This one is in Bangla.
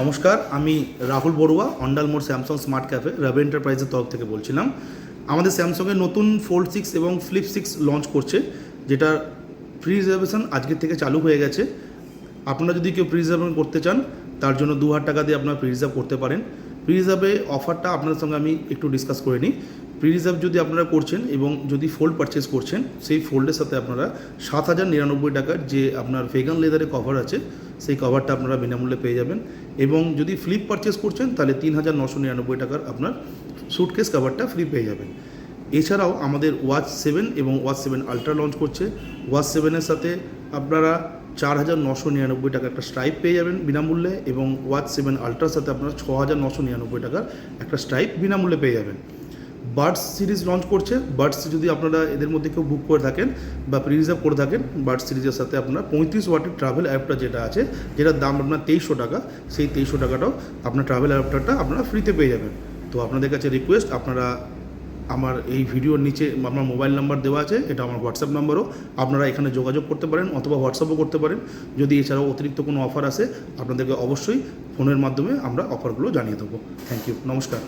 নমস্কার, আমি রাহুল বড়ুয়া, অন্ডাল মোড় স্যামসাং স্মার্ট ক্যাফে রবি এন্টারপ্রাইজের তরফ থেকে বলছিলাম। আমাদের স্যামসাংয়ের নতুন ফোল্ড 6 এবং ফ্লিপ 6 লঞ্চ করছে, যেটা প্রি রিজার্ভেশন আজকের থেকে চালু হয়ে গেছে। আপনারা যদি কেউ প্রি রিজার্ভেশন করতে চান, তার জন্য 2000 টাকা দিয়ে আপনারা প্রি রিজার্ভ করতে পারেন। প্রি রিজার্ভে অফারটা আপনাদের সঙ্গে আমি একটু ডিসকাস করে নিই। প্রি রিজার্ভ যদি আপনারা করছেন এবং যদি ফোল্ড পারচেস করছেন, সেই ফোল্ডের সাথে আপনারা 7099 টাকার যে আপনার ভেগান লেদারের কভার আছে, সেই কভারটা আপনারা বিনামূল্যে পেয়ে যাবেন। এবং যদি ফ্লিপ পারচেস করছেন, তাহলে 3999 টাকার আপনার সুটকেস কভারটা ফ্রি পেয়ে যাবেন। এছাড়াও আমাদের ওয়াচ 7 এবং ওয়াচ 7 আলট্রা লঞ্চ করছে। ওয়াচ 7-এর সাথে আপনারা 4999 টাকা একটা স্ট্রাইপ পেয়ে যাবেন বিনামূল্যে, এবং ওয়াচ 7 আলট্রার সাথে আপনারা 6999 টাকার একটা স্ট্রাইপ বিনামূল্যে পেয়ে যাবেন। বাডস সিরিজ লঞ্চ করছে। বাডস যদি আপনারা এদের মধ্যে কেউ বুক করে থাকেন বা প্রি রিজার্ভ করে থাকেন, বাডস সিরিজের সাথে আপনার 35 ওয়াটের ট্রাভেল অ্যাডাপ্টার যেটা আছে, যেটার দাম আপনার 2300 টাকা, সেই 2300 টাকাটাও আপনার ট্রাভেল অ্যাডাপ্টারটা আপনারা ফ্রিতে পেয়ে যাবেন। তো আপনাদের কাছে রিকোয়েস্ট, আপনারা আমার এই ভিডিওর নিচে আমার মোবাইল নাম্বার দেওয়া আছে, এটা আমার হোয়াটসঅ্যাপ নাম্বারও, আপনারা এখানে যোগাযোগ করতে পারেন অথবা হোয়াটসঅ্যাপও করতে পারেন। যদি এছাড়াও অতিরিক্ত কোনো অফার আসে, আপনাদেরকে অবশ্যই ফোনের মাধ্যমে আমরা অফারগুলো জানিয়ে দেবো। থ্যাংক ইউ, নমস্কার।